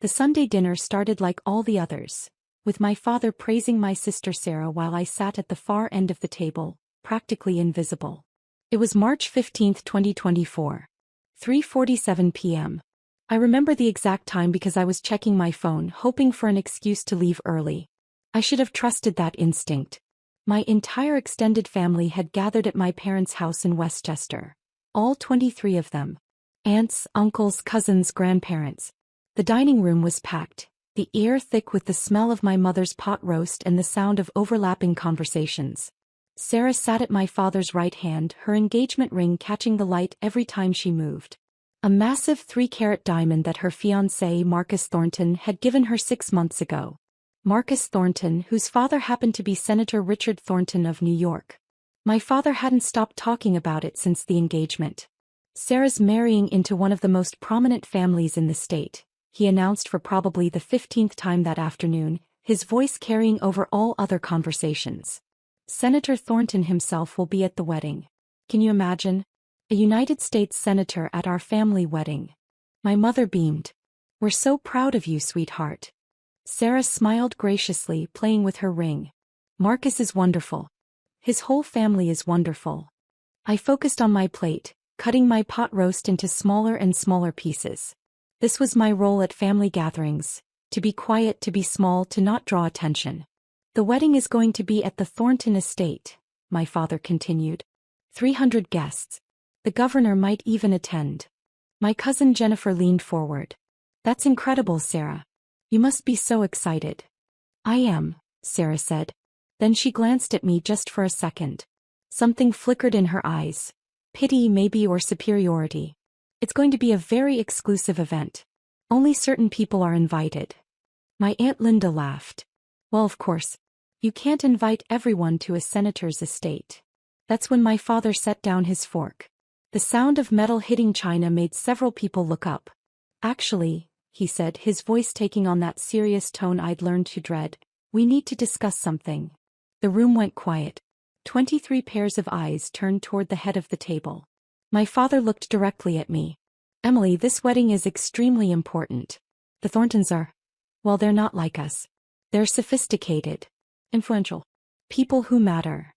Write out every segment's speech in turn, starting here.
The Sunday dinner started like all the others, with my father praising my sister Sarah while I sat at the far end of the table, practically invisible. It was March 15, 2024. 3:47 p.m. I remember the exact time because I was checking my phone hoping for an excuse to leave early. I should have trusted that instinct. My entire extended family had gathered at my parents' house in Westchester. All 23 of them. Aunts, uncles, cousins, grandparents. The dining room was packed, the air thick with the smell of my mother's pot roast and the sound of overlapping conversations. Sarah sat at my father's right hand, her engagement ring catching the light every time she moved. A massive 3-carat diamond that her fiancé Marcus Thornton had given her 6 months ago. Marcus Thornton, whose father happened to be Senator Richard Thornton of New York. My father hadn't stopped talking about it since the engagement. Sarah's marrying into one of the most prominent families in the state, he announced for probably the 15th time that afternoon, his voice carrying over all other conversations. Senator Thornton himself will be at the wedding. Can you imagine? A United States senator at our family wedding. My mother beamed. We're so proud of you, sweetheart. Sarah smiled graciously, playing with her ring. Marcus is wonderful. His whole family is wonderful. I focused on my plate, cutting my pot roast into smaller and smaller pieces. This was my role at family gatherings, to be quiet, to be small, to not draw attention. The wedding is going to be at the Thornton estate, my father continued. 300 guests. The governor might even attend. My cousin Jennifer leaned forward. That's incredible, Sarah. You must be so excited. I am, Sarah said. Then she glanced at me just for a second. Something flickered in her eyes. Pity maybe, or superiority. It's going to be a very exclusive event. Only certain people are invited. My Aunt Linda laughed. Well, of course. You can't invite everyone to a senator's estate. That's when my father set down his fork. The sound of metal hitting china made several people look up. Actually, he said, his voice taking on that serious tone I'd learned to dread, we need to discuss something. The room went quiet. 23 pairs of eyes turned toward the head of the table. My father looked directly at me. Emily, this wedding is extremely important. The Thorntons are, well, they're not like us. They're sophisticated, influential, people who matter.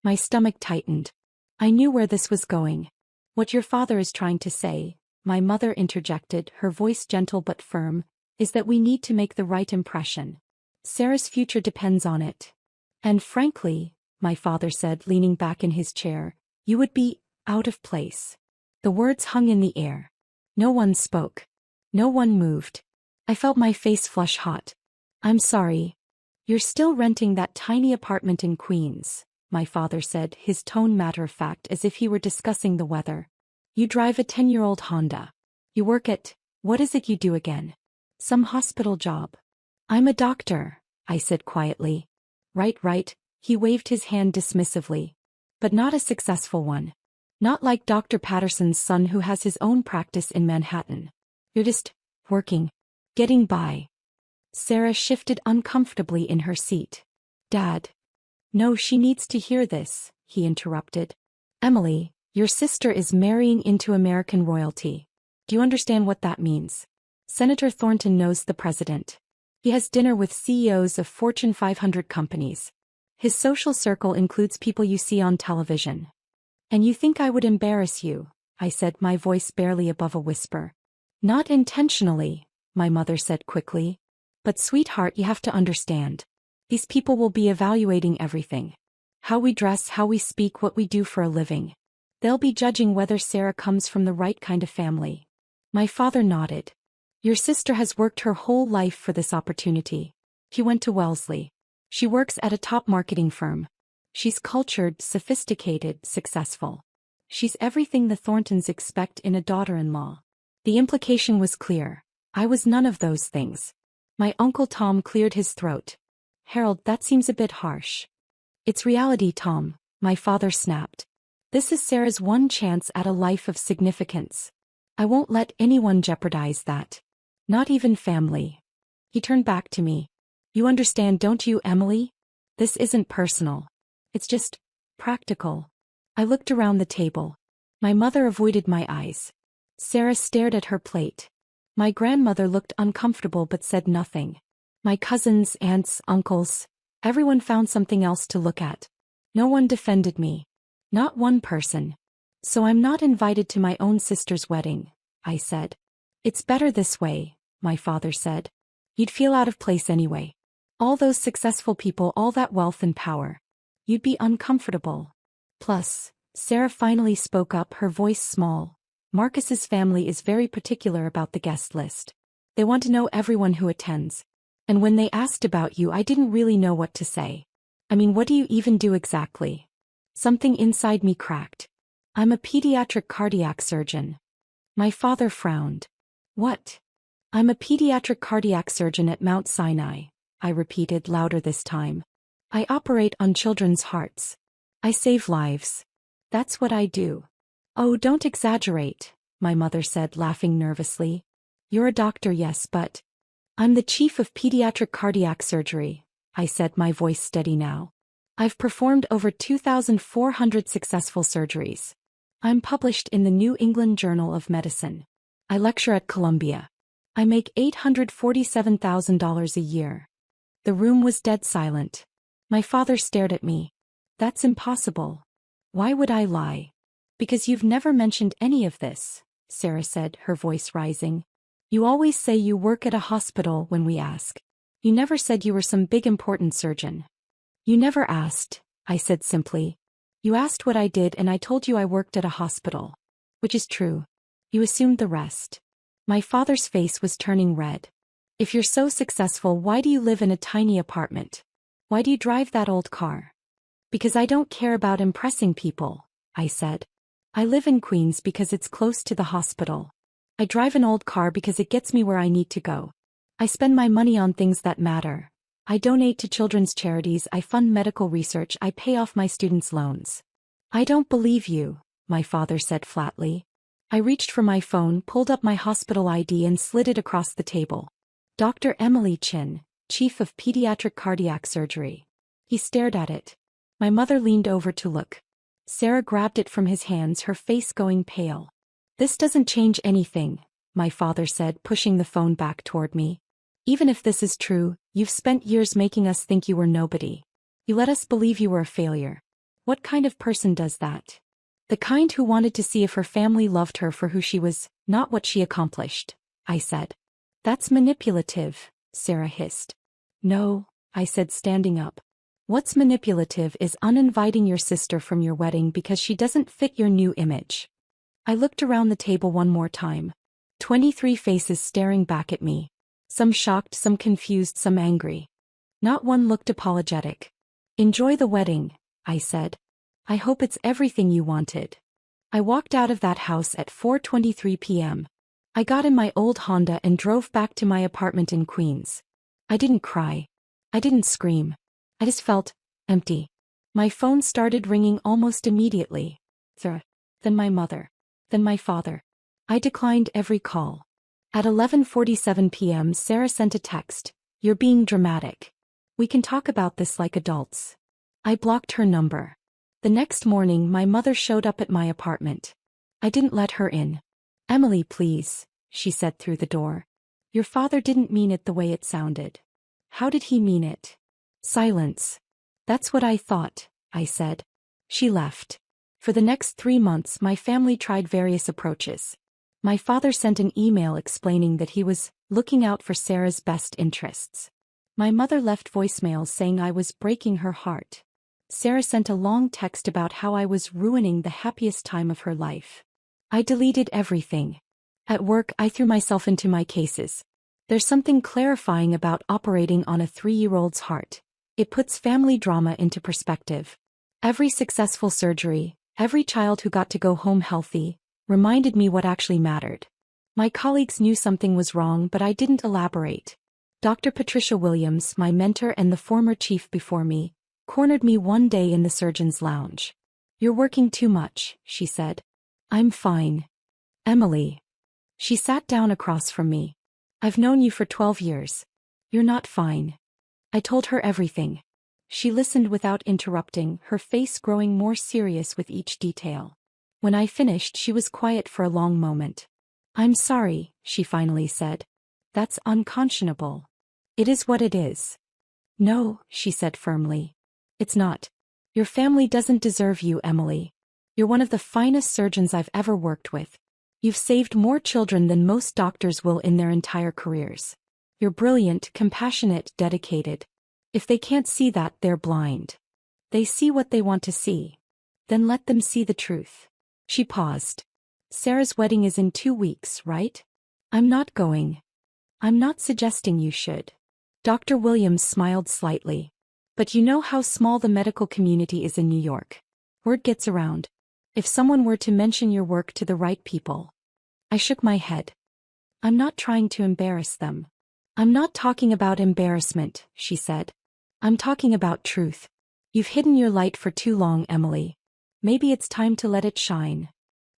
My stomach tightened. I knew where this was going. What your father is trying to say, my mother interjected, her voice gentle but firm, is that we need to make the right impression. Sarah's future depends on it. And frankly, my father said, leaning back in his chair, you would be out of place. The words hung in the air. No one spoke. No one moved. I felt my face flush hot. I'm sorry. You're still renting that tiny apartment in Queens, my father said, his tone matter-of-fact as if he were discussing the weather. You drive a 10-year-old Honda. You work at, what is it you do again? Some hospital job. I'm a doctor, I said quietly. Right, he waved his hand dismissively. But not a successful one. Not like Dr. Patterson's son who has his own practice in Manhattan. You're just working, getting by. Sarah shifted uncomfortably in her seat. Dad. No, she needs to hear this, he interrupted. Emily, your sister is marrying into American royalty. Do you understand what that means? Senator Thornton knows the president. He has dinner with CEOs of Fortune 500 companies. His social circle includes people you see on television. And you think I would embarrass you, I said, my voice barely above a whisper. Not intentionally, my mother said quickly. But sweetheart, you have to understand. These people will be evaluating everything. How we dress, how we speak, what we do for a living. They'll be judging whether Sarah comes from the right kind of family. My father nodded. Your sister has worked her whole life for this opportunity. She went to Wellesley. She works at a top marketing firm. She's cultured, sophisticated, successful. She's everything the Thorntons expect in a daughter-in-law. The implication was clear. I was none of those things. My Uncle Tom cleared his throat. Harold, that seems a bit harsh. It's reality, Tom, my father snapped. This is Sarah's one chance at a life of significance. I won't let anyone jeopardize that. Not even family. He turned back to me. You understand, don't you, Emily? This isn't personal. It's just practical. I looked around the table. My mother avoided my eyes. Sarah stared at her plate. My grandmother looked uncomfortable but said nothing. My cousins, aunts, uncles, everyone found something else to look at. No one defended me. Not one person. So I'm not invited to my own sister's wedding, I said. It's better this way, my father said. You'd feel out of place anyway. All those successful people, all that wealth and power. You'd be uncomfortable. Plus, Sarah finally spoke up, her voice small. Marcus's family is very particular about the guest list. They want to know everyone who attends. And when they asked about you, I didn't really know what to say. I mean, what do you even do exactly? Something inside me cracked. I'm a pediatric cardiac surgeon. My father frowned. What? I'm a pediatric cardiac surgeon at Mount Sinai, I repeated louder this time. I operate on children's hearts. I save lives. That's what I do. Oh, don't exaggerate, my mother said, laughing nervously. You're a doctor, yes, but I'm the chief of pediatric cardiac surgery, I said, my voice steady now. I've performed over 2,400 successful surgeries. I'm published in the New England Journal of Medicine. I lecture at Columbia. I make $847,000 a year. The room was dead silent. My father stared at me. That's impossible. Why would I lie? Because you've never mentioned any of this, Sarah said, her voice rising. You always say you work at a hospital when we ask. You never said you were some big important surgeon. You never asked, I said simply. You asked what I did and I told you I worked at a hospital. Which is true. You assumed the rest. My father's face was turning red. If you're so successful, why do you live in a tiny apartment? Why do you drive that old car? Because I don't care about impressing people, I said. I live in Queens because it's close to the hospital. I drive an old car because it gets me where I need to go. I spend my money on things that matter. I donate to children's charities, I fund medical research, I pay off my students' loans. I don't believe you, my father said flatly. I reached for my phone, pulled up my hospital ID and slid it across the table. Dr. Emily Chin, Chief of Pediatric Cardiac Surgery. He stared at it. My mother leaned over to look. Sarah grabbed it from his hands, her face going pale. This doesn't change anything, my father said, pushing the phone back toward me. Even if this is true, you've spent years making us think you were nobody. You let us believe you were a failure. What kind of person does that? The kind who wanted to see if her family loved her for who she was, not what she accomplished, I said. That's manipulative, Sarah hissed. No, I said, standing up. What's manipulative is uninviting your sister from your wedding because she doesn't fit your new image. I looked around the table one more time. 23 faces staring back at me. Some shocked, some confused, some angry. Not one looked apologetic. Enjoy the wedding, I said. I hope it's everything you wanted. I walked out of that house at 4:23 p.m. I got in my old Honda and drove back to my apartment in Queens. I didn't cry. I didn't scream. I just felt empty. My phone started ringing almost immediately. Then my mother. Then my father. I declined every call. At 11:47 p.m. Sarah sent a text. You're being dramatic. We can talk about this like adults. I blocked her number. The next morning my mother showed up at my apartment. I didn't let her in. Emily, please, she said through the door. Your father didn't mean it the way it sounded. How did he mean it? Silence. That's what I thought, I said. She left. For the next 3 months my family tried various approaches. My father sent an email explaining that he was looking out for Sarah's best interests. My mother left voicemails saying I was breaking her heart. Sarah sent a long text about how I was ruining the happiest time of her life. I deleted everything. At work I threw myself into my cases. There's something clarifying about operating on a 3-year-old's heart. It puts family drama into perspective. Every successful surgery, every child who got to go home healthy, reminded me what actually mattered. My colleagues knew something was wrong, but I didn't elaborate. Dr. Patricia Williams, my mentor and the former chief before me, cornered me one day in the surgeon's lounge. You're working too much, she said. I'm fine. Emily. She sat down across from me. I've known you for 12 years. You're not fine. I told her everything. She listened without interrupting, her face growing more serious with each detail. When I finished, she was quiet for a long moment. I'm sorry, she finally said. That's unconscionable. It is what it is. No, she said firmly. It's not. Your family doesn't deserve you, Emily. You're one of the finest surgeons I've ever worked with. You've saved more children than most doctors will in their entire careers. You're brilliant, compassionate, dedicated. If they can't see that, they're blind. They see what they want to see. Then let them see the truth. She paused. Sarah's wedding is in 2 weeks, right? I'm not going. I'm not suggesting you should. Dr. Williams smiled slightly. But you know how small the medical community is in New York. Word gets around. If someone were to mention your work to the right people. I shook my head. I'm not trying to embarrass them. I'm not talking about embarrassment, she said. I'm talking about truth. You've hidden your light for too long, Emily. Maybe it's time to let it shine.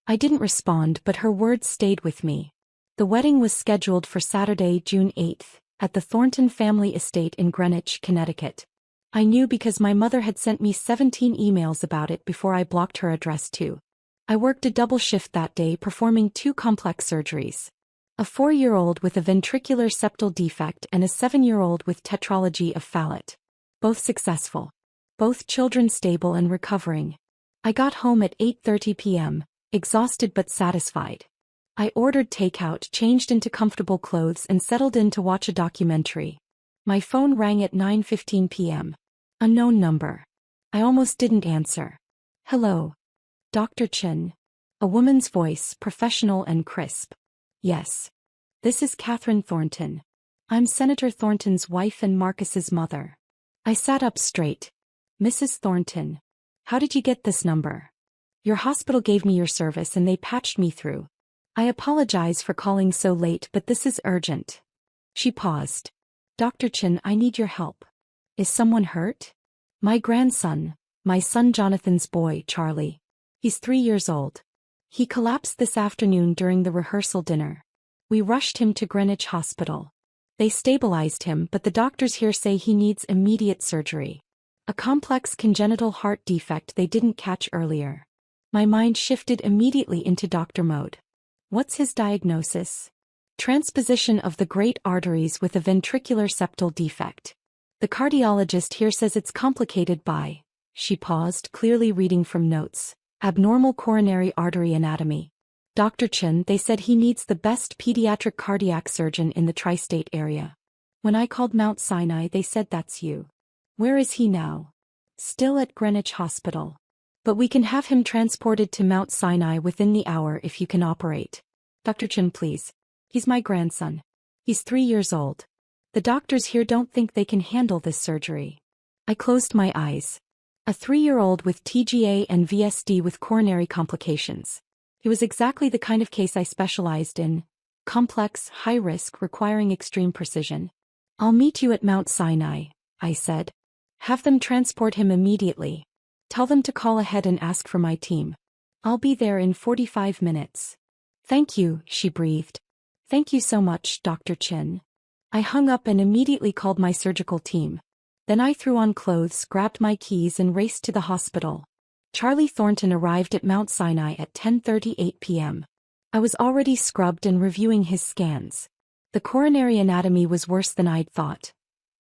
I didn't respond, but her words stayed with me. The wedding was scheduled for Saturday, June 8th, at the Thornton family estate in Greenwich, Connecticut. I knew because my mother had sent me 17 emails about it before I blocked her address too. I worked a double shift that day, performing 2 complex surgeries. A 4-year-old with a ventricular septal defect and a 7-year-old with tetralogy of Fallot. Both successful. Both children stable and recovering. I got home at 8:30 p.m., exhausted but satisfied. I ordered takeout, changed into comfortable clothes and settled in to watch a documentary. My phone rang at 9:15 p.m. Unknown number. I almost didn't answer. Hello. Dr. Chin. A woman's voice, professional and crisp. Yes. This is Catherine Thornton. I'm Senator Thornton's wife and Marcus's mother. I sat up straight. Mrs. Thornton. How did you get this number? Your hospital gave me your service and they patched me through. I apologize for calling so late, but this is urgent. She paused. Dr. Chin, I need your help. Is someone hurt? My grandson, my son Jonathan's boy, Charlie. He's 3 years old. He collapsed this afternoon during the rehearsal dinner. We rushed him to Greenwich Hospital. They stabilized him, but the doctors here say he needs immediate surgery. A complex congenital heart defect they didn't catch earlier. My mind shifted immediately into doctor mode. What's his diagnosis? Transposition of the great arteries with a ventricular septal defect. The cardiologist here says it's complicated by, she paused, clearly reading from notes, abnormal coronary artery anatomy. Dr. Chin, they said he needs the best pediatric cardiac surgeon in the tri-state area. When I called Mount Sinai, they said that's you. Where is he now? Still at Greenwich Hospital. But we can have him transported to Mount Sinai within the hour if you can operate. Dr. Chin, please. He's my grandson. He's 3 years old. The doctors here don't think they can handle this surgery. I closed my eyes. A 3-year-old with TGA and VSD with coronary complications. It was exactly the kind of case I specialized in. Complex, high risk, requiring extreme precision. I'll meet you at Mount Sinai, I said. Have them transport him immediately. Tell them to call ahead and ask for my team. I'll be there in 45 minutes. Thank you, she breathed. Thank you so much, Dr. Chin. I hung up and immediately called my surgical team. Then I threw on clothes, grabbed my keys and raced to the hospital. Charlie Thornton arrived at Mount Sinai at 10:38 p.m. I was already scrubbed and reviewing his scans. The coronary anatomy was worse than I'd thought.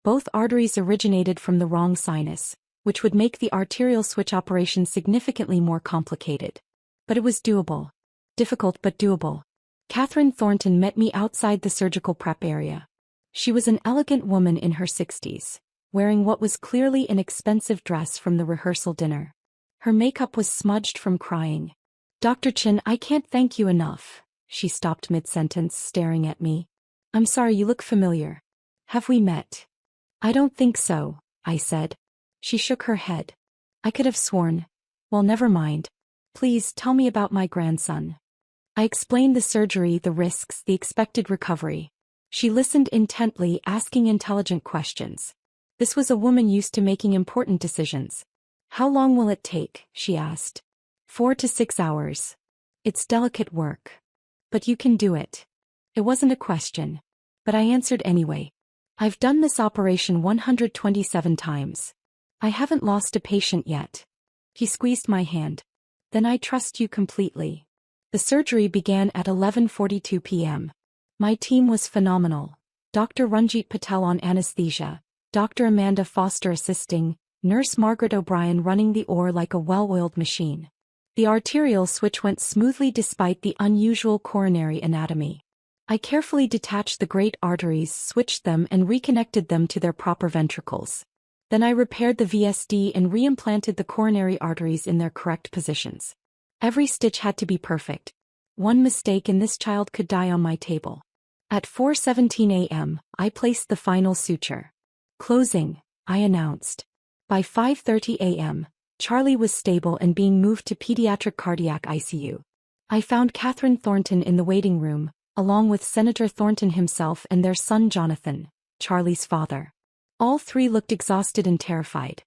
Both arteries originated from the wrong sinus, which would make the arterial switch operation significantly more complicated. But it was doable. Difficult but doable. Catherine Thornton met me outside the surgical prep area. She was an elegant woman in her 60s, wearing what was clearly an expensive dress from the rehearsal dinner. Her makeup was smudged from crying. Dr. Chin, I can't thank you enough. She stopped mid-sentence, staring at me. I'm sorry, you look familiar. Have we met? I don't think so, I said. She shook her head. I could have sworn. Well, never mind. Please tell me about my grandson. I explained the surgery, the risks, the expected recovery. She listened intently, asking intelligent questions. This was a woman used to making important decisions. How long will it take? She asked. 4 to 6 hours. It's delicate work. But you can do it. It wasn't a question. But I answered anyway. I've done this operation 127 times. I haven't lost a patient yet. He squeezed my hand. Then I trust you completely. The surgery began at 11:42 p.m. My team was phenomenal. Dr. Ranjit Patel on anesthesia, Dr. Amanda Foster assisting, Nurse Margaret O'Brien running the OR like a well-oiled machine. The arterial switch went smoothly despite the unusual coronary anatomy. I carefully detached the great arteries, switched them and reconnected them to their proper ventricles. Then I repaired the VSD and reimplanted the coronary arteries in their correct positions. Every stitch had to be perfect. One mistake and this child could die on my table. At 4:17 a.m., I placed the final suture. Closing, I announced. By 5:30 a.m., Charlie was stable and being moved to pediatric cardiac ICU. I found Catherine Thornton in the waiting room, along with Senator Thornton himself and their son Jonathan, Charlie's father. All three looked exhausted and terrified.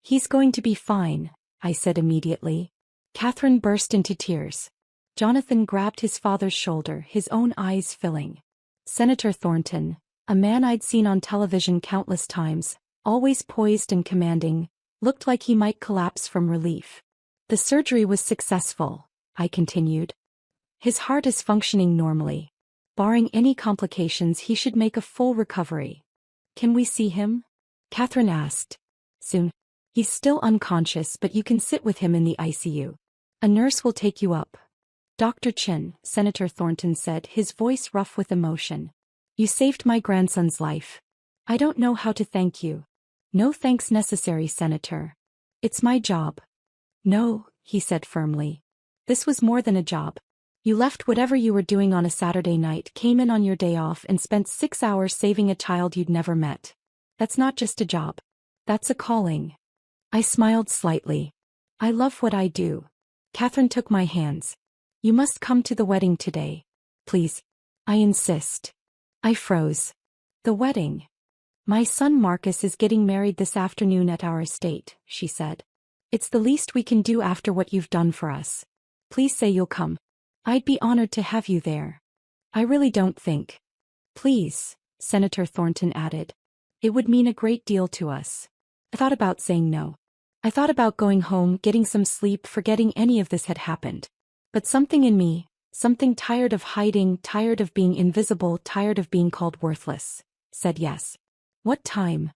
"He's going to be fine," I said immediately. Catherine burst into tears. Jonathan grabbed his father's shoulder, his own eyes filling. Senator Thornton, a man I'd seen on television countless times, always poised and commanding, looked like he might collapse from relief. "The surgery was successful," I continued. "His heart is functioning normally. Barring any complications, he should make a full recovery." "Can we see him?" Catherine asked. "Soon. He's still unconscious, but you can sit with him in the ICU. A nurse will take you up." "Dr. Chin," Senator Thornton said, his voice rough with emotion. "You saved my grandson's life. I don't know how to thank you." "No thanks necessary, Senator. It's my job." "No," he said firmly. "This was more than a job. You left whatever you were doing on a Saturday night, came in on your day off and spent 6 hours saving a child you'd never met. That's not just a job. That's a calling." I smiled slightly. "I love what I do." Catherine took my hands. "You must come to the wedding today. Please. I insist." I froze. "The wedding? My son Marcus is getting married this afternoon at our estate," she said. "It's the least we can do after what you've done for us. Please say you'll come. I'd be honored to have you there." "I really don't think." "Please," Senator Thornton added. "It would mean a great deal to us." I thought about saying no. I thought about going home, getting some sleep, forgetting any of this had happened. But something in me, something tired of hiding, tired of being invisible, tired of being called worthless, said yes. "What time?"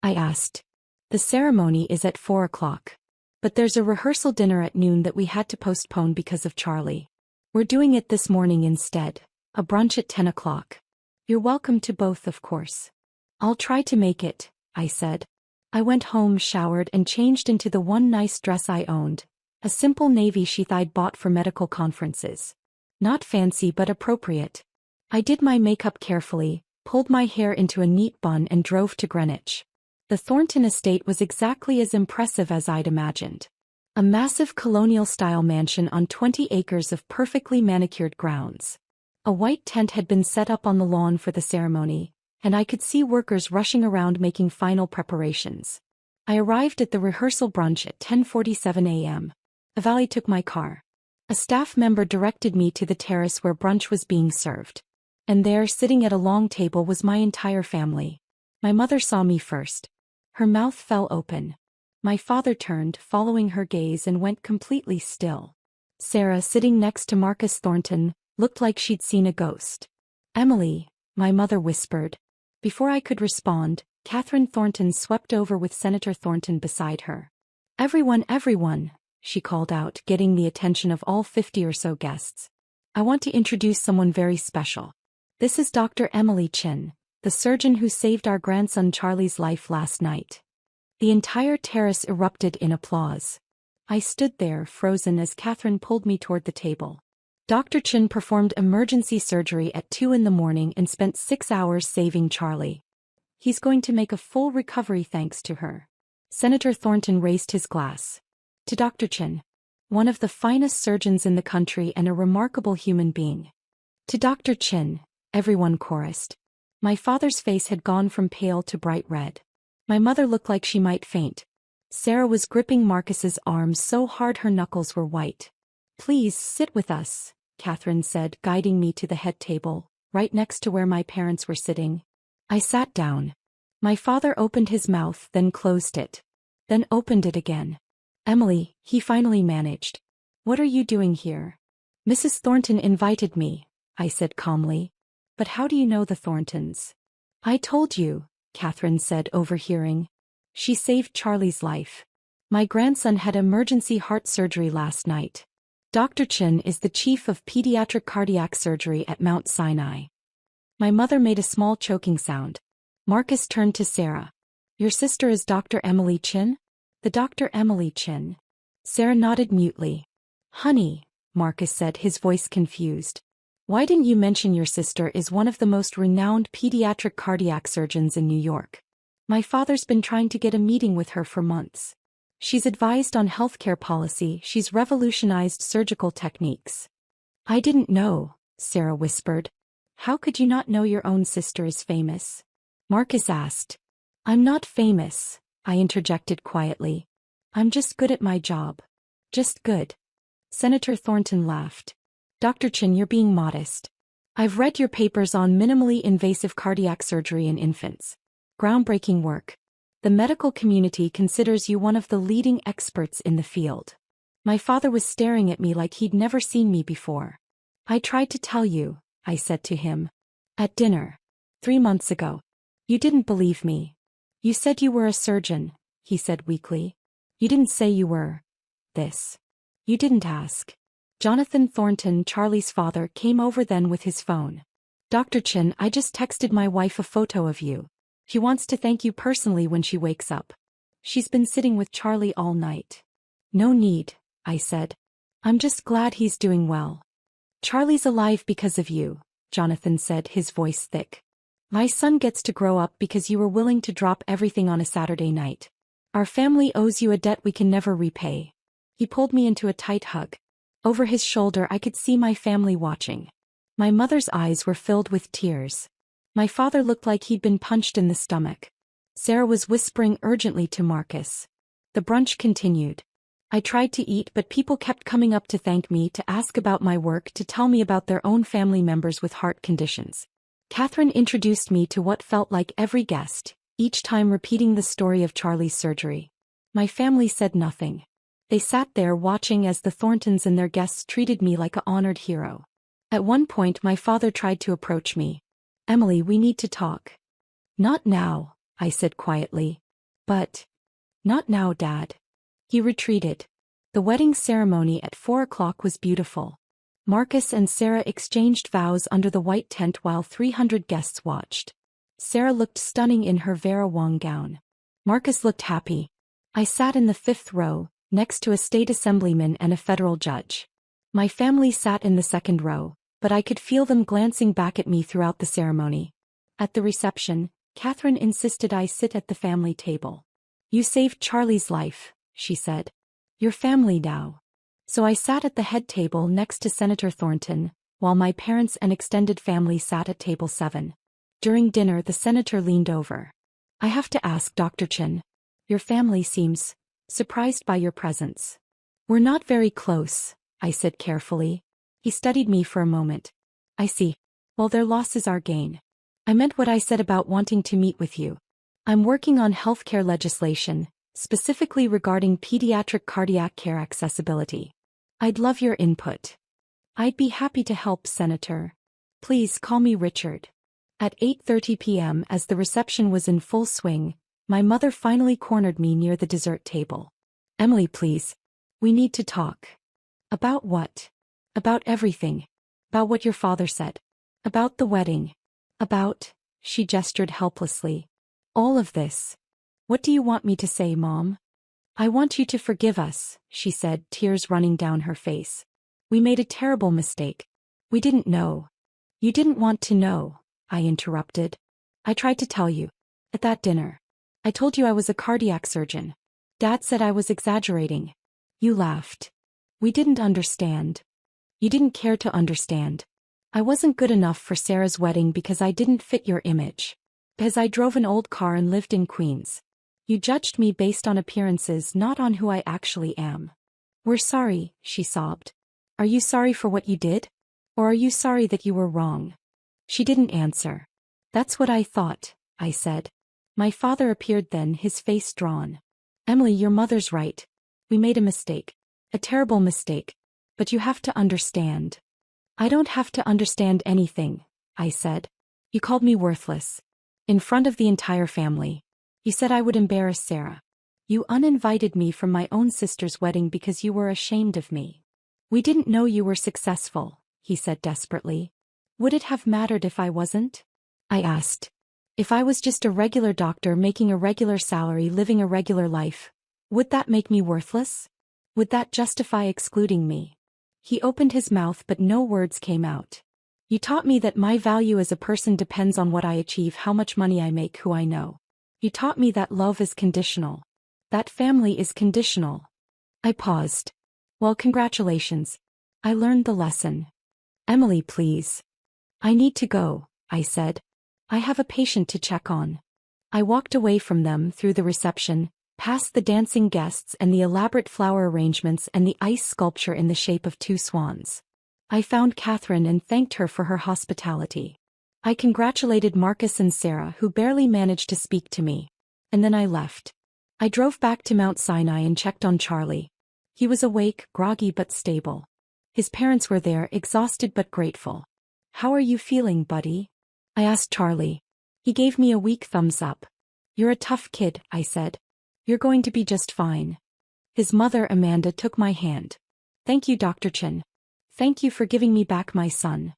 I asked. "The ceremony is at 4 o'clock. But there's a rehearsal dinner at noon that we had to postpone because of Charlie. We're doing it this morning instead, a brunch at 10 o'clock. You're welcome to both, of course." "I'll try to make it," I said. I went home, showered and changed into the one nice dress I owned, a simple navy sheath I'd bought for medical conferences. Not fancy but appropriate. I did my makeup carefully, pulled my hair into a neat bun and drove to Greenwich. The Thornton estate was exactly as impressive as I'd imagined. A massive colonial-style mansion on 20 acres of perfectly manicured grounds. A white tent had been set up on the lawn for the ceremony, and I could see workers rushing around making final preparations. I arrived at the rehearsal brunch at 10:47 a.m. A valet took my car. A staff member directed me to the terrace where brunch was being served. And there, sitting at a long table, was my entire family. My mother saw me first. Her mouth fell open. My father turned, following her gaze, and went completely still. Sarah, sitting next to Marcus Thornton, looked like she'd seen a ghost. "Emily," my mother whispered. Before I could respond, Catherine Thornton swept over with Senator Thornton beside her. Everyone," she called out, getting the attention of all 50 or so guests. "I want to introduce someone very special. This is Dr. Emily Chin, the surgeon who saved our grandson Charlie's life last night." The entire terrace erupted in applause. I stood there, frozen, as Catherine pulled me toward the table. Dr. Chin performed emergency surgery at 2 in the morning and spent 6 hours saving Charlie. He's going to make a full recovery thanks to her. Senator Thornton raised his glass. "To Dr. Chin, one of the finest surgeons in the country and a remarkable human being." "To Dr. Chin," everyone chorused. My father's face had gone from pale to bright red. My mother looked like she might faint. Sarah was gripping Marcus's arms so hard her knuckles were white. "Please sit with us," Catherine said, guiding me to the head table, right next to where my parents were sitting. I sat down. My father opened his mouth, then closed it. Then opened it again. "Emily," he finally managed. "What are you doing here?" Mrs. Thornton invited me, I said calmly. But how do you know the Thorntons? I told you, Catherine said, overhearing. She saved Charlie's life. My grandson had emergency heart surgery last night. Dr. Chin is the chief of pediatric cardiac surgery at Mount Sinai. My mother made a small choking sound. Marcus turned to Sarah. Your sister is Dr. Emily Chin? The Dr. Emily Chin. Sarah nodded mutely. Honey, Marcus said, his voice confused. Why didn't you mention your sister is one of the most renowned pediatric cardiac surgeons in New York? My father's been trying to get a meeting with her for months. She's advised on healthcare policy, she's revolutionized surgical techniques. I didn't know, Sarah whispered. How could you not know your own sister is famous? Marcus asked. I'm not famous, I interjected quietly. I'm just good at my job. Just good. Senator Thornton laughed. Dr. Chin, you're being modest. I've read your papers on minimally invasive cardiac surgery in infants. Groundbreaking work. The medical community considers you one of the leading experts in the field. My father was staring at me like he'd never seen me before. I tried to tell you, I said to him. At dinner. 3 months ago. You didn't believe me. You said you were a surgeon, he said weakly. You didn't say you were. This. You didn't ask. Jonathan Thornton, Charlie's father, came over then with his phone. Dr. Chin, I just texted my wife a photo of you. She wants to thank you personally when she wakes up. She's been sitting with Charlie all night. No need, I said. I'm just glad he's doing well. Charlie's alive because of you, Jonathan said, his voice thick. My son gets to grow up because you were willing to drop everything on a Saturday night. Our family owes you a debt we can never repay. He pulled me into a tight hug. Over his shoulder I could see my family watching. My mother's eyes were filled with tears. My father looked like he'd been punched in the stomach. Sarah was whispering urgently to Marcus. The brunch continued. I tried to eat, but people kept coming up to thank me, to ask about my work, to tell me about their own family members with heart conditions. Catherine introduced me to what felt like every guest, each time repeating the story of Charlie's surgery. My family said nothing. They sat there watching as the Thorntons and their guests treated me like an honored hero. At one point my father tried to approach me. Emily, we need to talk. Not now, I said quietly. But. Not now, Dad. He retreated. The wedding ceremony at 4 o'clock was beautiful. Marcus and Sarah exchanged vows under the white tent while 300 guests watched. Sarah looked stunning in her Vera Wang gown. Marcus looked happy. I sat in the 5th row, next to a state assemblyman and a federal judge. My family sat in the 2nd row, but I could feel them glancing back at me throughout the ceremony. At the reception, Catherine insisted I sit at the family table. You saved Charlie's life, she said. Your family now. So I sat at the head table next to Senator Thornton, while my parents and extended family sat at table 7. During dinner the senator leaned over. I have to ask, Dr. Chin. Your family seems surprised by your presence. We're not very close, I said carefully. He studied me for a moment. I see. Well, their loss is our gain. I meant what I said about wanting to meet with you. I'm working on healthcare legislation, specifically regarding pediatric cardiac care accessibility. I'd love your input. I'd be happy to help, Senator. Please call me Richard. At 8:30 p.m., as the reception was in full swing, my mother finally cornered me near the dessert table. Emily, please. We need to talk. About what? About everything. About what your father said. About the wedding. About, she gestured helplessly. All of this. What do you want me to say, Mom? I want you to forgive us, she said, tears running down her face. We made a terrible mistake. We didn't know. You didn't want to know, I interrupted. I tried to tell you. At that dinner. I told you I was a cardiac surgeon. Dad said I was exaggerating. You laughed. We didn't understand. You didn't care to understand. I wasn't good enough for Sarah's wedding because I didn't fit your image. Because I drove an old car and lived in Queens. You judged me based on appearances, not on who I actually am. We're sorry, she sobbed. Are you sorry for what you did? Or are you sorry that you were wrong? She didn't answer. That's what I thought, I said. My father appeared then, his face drawn. Emily, your mother's right. We made a mistake. A terrible mistake. But you have to understand. I don't have to understand anything, I said. You called me worthless. In front of the entire family. You said I would embarrass Sarah. You uninvited me from my own sister's wedding because you were ashamed of me. We didn't know you were successful, he said desperately. Would it have mattered if I wasn't? I asked. If I was just a regular doctor making a regular salary living a regular life, would that make me worthless? Would that justify excluding me? He opened his mouth but no words came out. You taught me that my value as a person depends on what I achieve, how much money I make, who I know. You taught me that love is conditional. That family is conditional. I paused. Well, congratulations. I learned the lesson. Emily, please. I need to go, I said. I have a patient to check on. I walked away from them through the reception, past the dancing guests and the elaborate flower arrangements and the ice sculpture in the shape of two swans. I found Catherine and thanked her for her hospitality. I congratulated Marcus and Sarah, who barely managed to speak to me. And then I left. I drove back to Mount Sinai and checked on Charlie. He was awake, groggy but stable. His parents were there, exhausted but grateful. How are you feeling, buddy? I asked Charlie. He gave me a weak thumbs up. You're a tough kid, I said. You're going to be just fine. His mother, Amanda, took my hand. Thank you, Dr. Chen. Thank you for giving me back my son.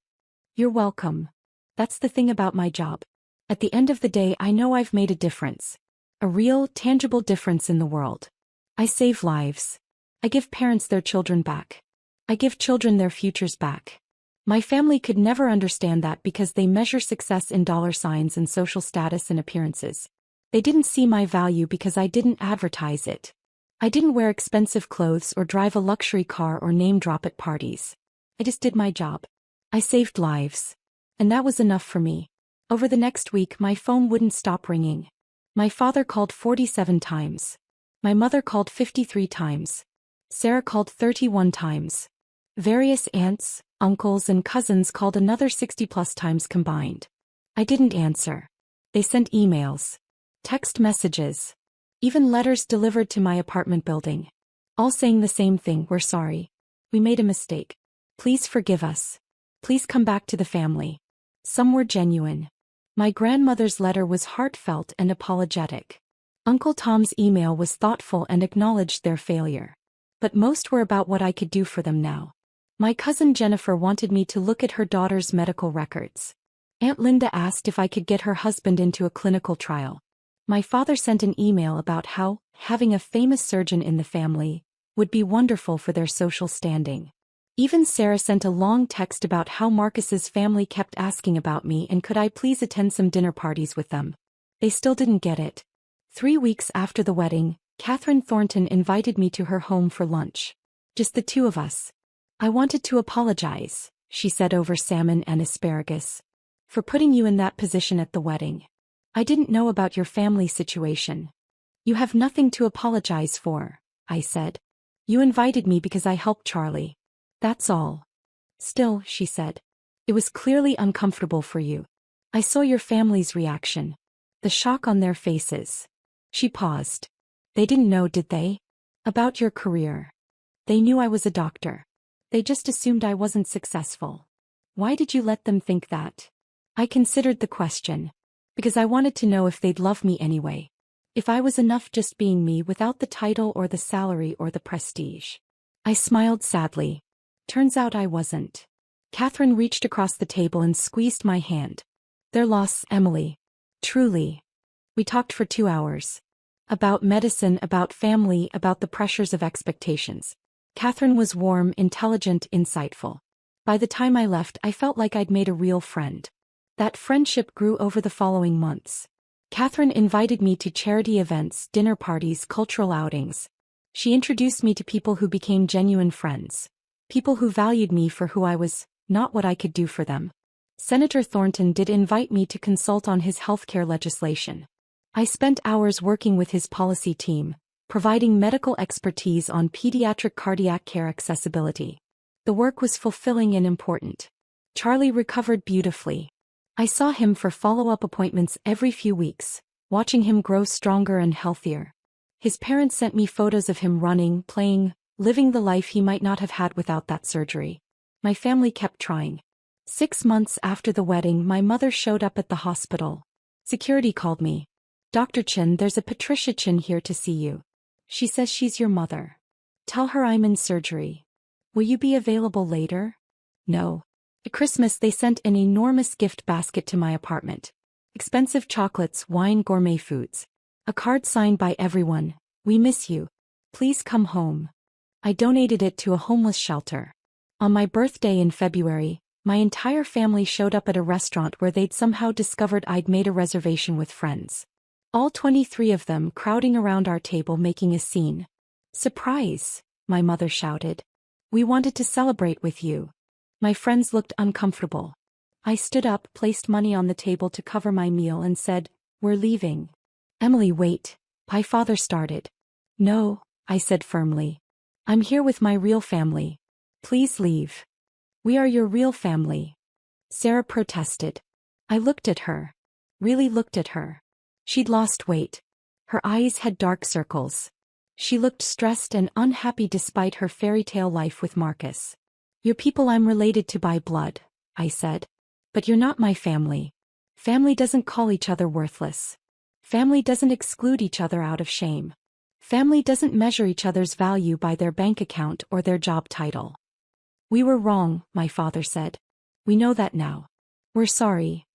You're welcome. That's the thing about my job. At the end of the day, I know I've made a difference. A real, tangible difference in the world. I save lives. I give parents their children back. I give children their futures back. My family could never understand that because they measure success in dollar signs and social status and appearances. They didn't see my value because I didn't advertise it. I didn't wear expensive clothes or drive a luxury car or name drop at parties. I just did my job. I saved lives. And that was enough for me. Over the next week, my phone wouldn't stop ringing. My father called 47 times. My mother called 53 times. Sarah called 31 times. Various aunts, uncles and cousins called another 60+ times combined. I didn't answer. They sent emails, text messages, even letters delivered to my apartment building. All saying the same thing: we're sorry. We made a mistake. Please forgive us. Please come back to the family. Some were genuine. My grandmother's letter was heartfelt and apologetic. Uncle Tom's email was thoughtful and acknowledged their failure. But most were about what I could do for them now. My cousin Jennifer wanted me to look at her daughter's medical records. Aunt Linda asked if I could get her husband into a clinical trial. My father sent an email about how having a famous surgeon in the family would be wonderful for their social standing. Even Sarah sent a long text about how Marcus's family kept asking about me and could I please attend some dinner parties with them. They still didn't get it. 3 weeks after the wedding, Catherine Thornton invited me to her home for lunch. Just the two of us. I wanted to apologize, she said over salmon and asparagus, for putting you in that position at the wedding. I didn't know about your family situation. You have nothing to apologize for, I said. You invited me because I helped Charlie. That's all. Still, she said. It was clearly uncomfortable for you. I saw your family's reaction. The shock on their faces. She paused. They didn't know, did they? About your career. They knew I was a doctor. They just assumed I wasn't successful. Why did you let them think that? I considered the question. Because I wanted to know if they'd love me anyway. If I was enough just being me without the title or the salary or the prestige. I smiled sadly. Turns out I wasn't. Catherine reached across the table and squeezed my hand. Their loss, Emily. Truly. We talked for 2 hours. About medicine, about family, about the pressures of expectations. Catherine was warm, intelligent, insightful. By the time I left, I felt like I'd made a real friend. That friendship grew over the following months. Catherine invited me to charity events, dinner parties, cultural outings. She introduced me to people who became genuine friends. People who valued me for who I was, not what I could do for them. Senator Thornton did invite me to consult on his healthcare legislation. I spent hours working with his policy team, providing medical expertise on pediatric cardiac care accessibility. The work was fulfilling and important. Charlie recovered beautifully. I saw him for follow-up appointments every few weeks, watching him grow stronger and healthier. His parents sent me photos of him running, playing, living the life he might not have had without that surgery. My family kept trying. 6 months after the wedding, my mother showed up at the hospital. Security called me. "Dr. Chen, there's a Patricia Chen here to see you. She says she's your mother. Tell her I'm in surgery. Will you be available later?" No. At Christmas they sent an enormous gift basket to my apartment. Expensive chocolates, wine, gourmet foods. A card signed by everyone. "We miss you. Please come home." I donated it to a homeless shelter. On my birthday in February, my entire family showed up at a restaurant where they'd somehow discovered I'd made a reservation with friends. All 23 of them crowding around our table making a scene. "Surprise!" my mother shouted. "We wanted to celebrate with you." My friends looked uncomfortable. I stood up, placed money on the table to cover my meal and said, "We're leaving." "Emily, wait," my father started. "No," I said firmly. "I'm here with my real family. Please leave." "We are your real family," Sarah protested. I looked at her. Really looked at her. She'd lost weight. Her eyes had dark circles. She looked stressed and unhappy despite her fairy tale life with Marcus. "You're people I'm related to by blood," I said. "But you're not my family. Family doesn't call each other worthless. Family doesn't exclude each other out of shame. Family doesn't measure each other's value by their bank account or their job title." "We were wrong," my father said. "We know that now. We're sorry."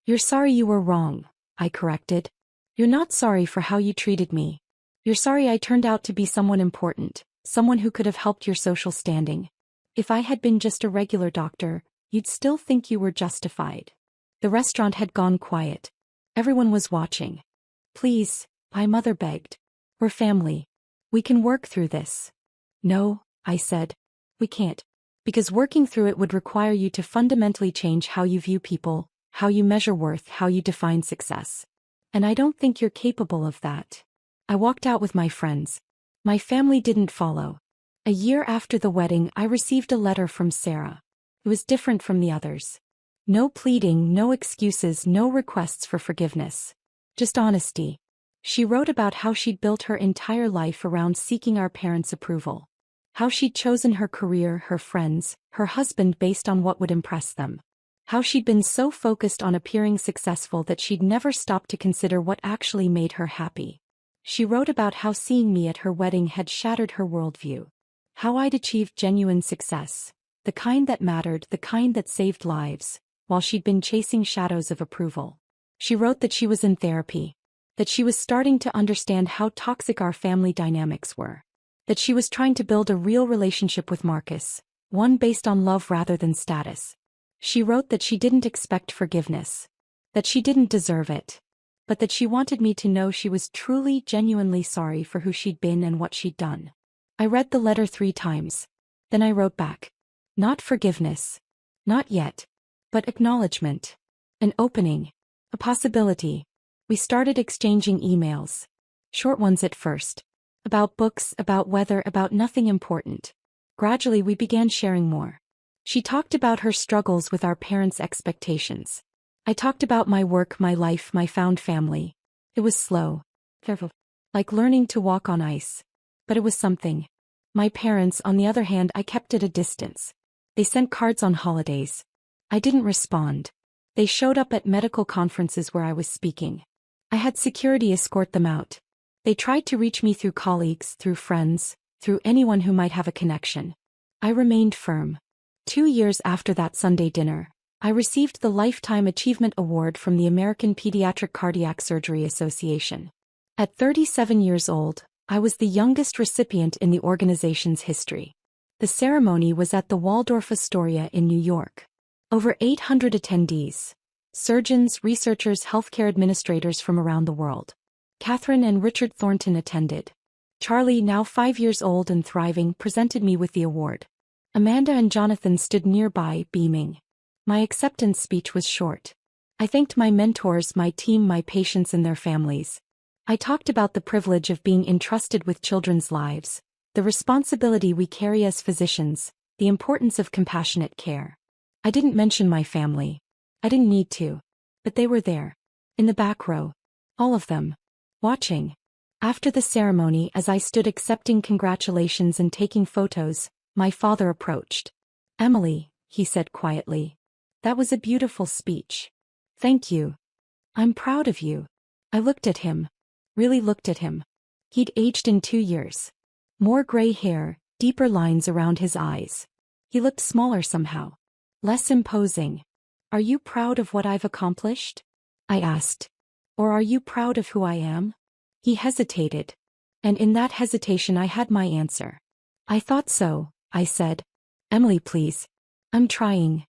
"You're sorry you were wrong," I corrected. "You're not sorry for how you treated me. You're sorry I turned out to be someone important, someone who could have helped your social standing. If I had been just a regular doctor, you'd still think you were justified." The restaurant had gone quiet. Everyone was watching. "Please," my mother begged. "We're family. We can work through this." "No," I said. "We can't. Because working through it would require you to fundamentally change how you view people, how you measure worth, how you define success. And I don't think you're capable of that." I walked out with my friends. My family didn't follow. A year after the wedding, I received a letter from Sarah. It was different from the others. No pleading, no excuses, no requests for forgiveness. Just honesty. She wrote about how she'd built her entire life around seeking our parents' approval. How she'd chosen her career, her friends, her husband based on what would impress them. How she'd been so focused on appearing successful that she'd never stopped to consider what actually made her happy. She wrote about how seeing me at her wedding had shattered her worldview. How I'd achieved genuine success, the kind that mattered, the kind that saved lives, while she'd been chasing shadows of approval. She wrote that she was in therapy, that she was starting to understand how toxic our family dynamics were, that she was trying to build a real relationship with Marcus, one based on love rather than status. She wrote that she didn't expect forgiveness, that she didn't deserve it, but that she wanted me to know she was truly, genuinely sorry for who she'd been and what she'd done. I read the letter 3 times. Then I wrote back. Not forgiveness. Not yet. But acknowledgement. An opening. A possibility. We started exchanging emails. Short ones at first. About books, about weather, about nothing important. Gradually we began sharing more. She talked about her struggles with our parents' expectations. I talked about my work, my life, my found family. It was slow. Like learning to walk on ice. But it was something. My parents, on the other hand, I kept at a distance. They sent cards on holidays. I didn't respond. They showed up at medical conferences where I was speaking. I had security escort them out. They tried to reach me through colleagues, through friends, through anyone who might have a connection. I remained firm. 2 years after that Sunday dinner, I received the Lifetime Achievement Award from the American Pediatric Cardiac Surgery Association. At 37 years old, I was the youngest recipient in the organization's history. The ceremony was at the Waldorf Astoria in New York. Over 800 attendees. Surgeons, researchers, healthcare administrators from around the world. Catherine and Richard Thornton attended. Charlie, now 5 years old and thriving, presented me with the award. Amanda and Jonathan stood nearby, beaming. My acceptance speech was short. I thanked my mentors, my team, my patients and their families. I talked about the privilege of being entrusted with children's lives, the responsibility we carry as physicians, the importance of compassionate care. I didn't mention my family. I didn't need to. But they were there. In the back row. All of them. Watching. After the ceremony, as I stood accepting congratulations and taking photos, my father approached. "Emily," he said quietly. "That was a beautiful speech. Thank you. I'm proud of you." I looked at him. Really looked at him. He'd aged in 2 years. More gray hair, deeper lines around his eyes. He looked smaller somehow. Less imposing. "Are you proud of what I've accomplished?" I asked. "Or are you proud of who I am?" He hesitated. And in that hesitation I had my answer. "I thought so," I said. "Emily, please. I'm trying."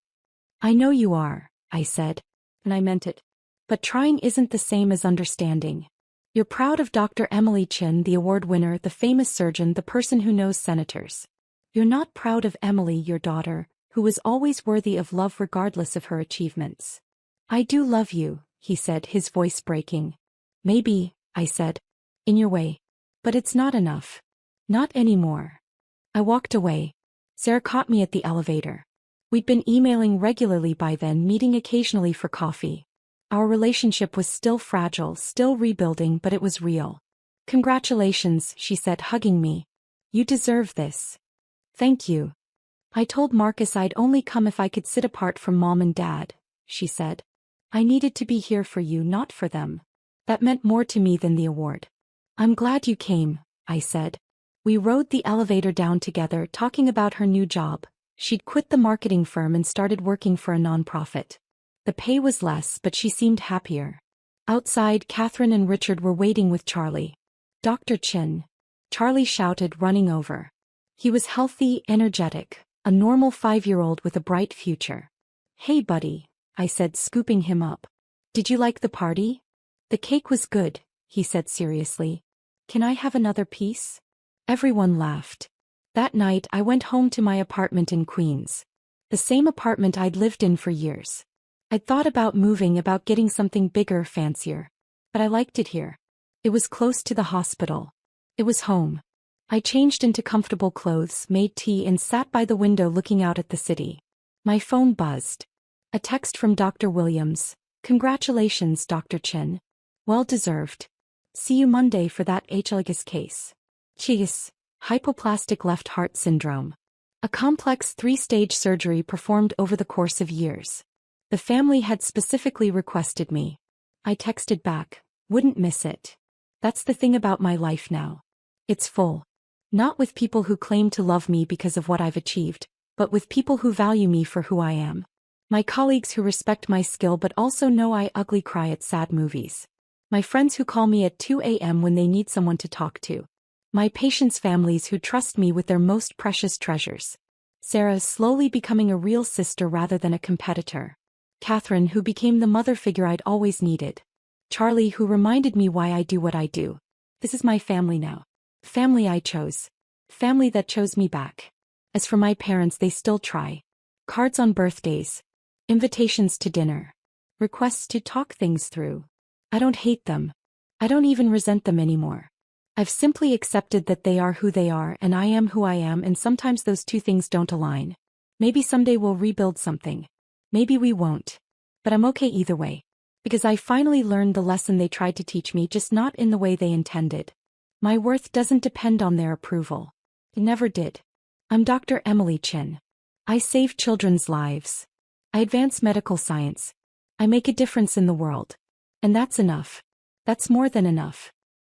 "I know you are," I said. And I meant it. "But trying isn't the same as understanding. You're proud of Dr. Emily Chin, the award winner, the famous surgeon, the person who knows senators. You're not proud of Emily, your daughter, who was always worthy of love regardless of her achievements." "I do love you," he said, his voice breaking. "Maybe," I said. "In your way. But it's not enough. Not anymore." I walked away. Sarah caught me at the elevator. We'd been emailing regularly by then, meeting occasionally for coffee. Our relationship was still fragile, still rebuilding, but it was real. "Congratulations," she said, hugging me. "You deserve this." "Thank you." "I told Marcus I'd only come if I could sit apart from Mom and Dad," she said. "I needed to be here for you, not for them. That meant more to me than the award." "I'm glad you came," I said. We rode the elevator down together, talking about her new job. She'd quit the marketing firm and started working for a nonprofit. The pay was less, but she seemed happier. Outside, Catherine and Richard were waiting with Charlie. "Dr. Chin." Charlie shouted, running over. He was healthy, energetic, a normal 5-year-old with a bright future. "Hey buddy," I said, scooping him up. "Did you like the party?" "The cake was good," he said seriously. "Can I have another piece?" Everyone laughed. That night I went home to my apartment in Queens. The same apartment I'd lived in for years. I'd thought about moving, about getting something bigger, fancier. But I liked it here. It was close to the hospital. It was home. I changed into comfortable clothes, made tea, and sat by the window looking out at the city. My phone buzzed. A text from Dr. Williams. "Congratulations, Dr. Chin. Well deserved. See you Monday for that HLGS case. Cheese. Hypoplastic left heart syndrome. A complex 3-stage surgery performed over the course of years. The family had specifically requested me." I texted back, "Wouldn't miss it. That's the thing about my life now. It's full. Not with people who claim to love me because of what I've achieved, but with people who value me for who I am. My colleagues who respect my skill but also know I ugly cry at sad movies. My friends who call me at 2 a.m. when they need someone to talk to. My patients' families who trust me with their most precious treasures. Sarah's slowly becoming a real sister rather than a competitor. Catherine, who became the mother figure I'd always needed. Charlie, who reminded me why I do what I do. This is my family now. Family I chose. Family that chose me back. As for my parents, they still try. Cards on birthdays. Invitations to dinner. Requests to talk things through. I don't hate them. I don't even resent them anymore. I've simply accepted that they are who they are and I am who I am, and sometimes those two things don't align. Maybe someday we'll rebuild something. Maybe we won't. But I'm okay either way. Because I finally learned the lesson they tried to teach me, just not in the way they intended. My worth doesn't depend on their approval. It never did. I'm Dr. Emily Chin. I save children's lives. I advance medical science. I make a difference in the world. And that's enough. That's more than enough.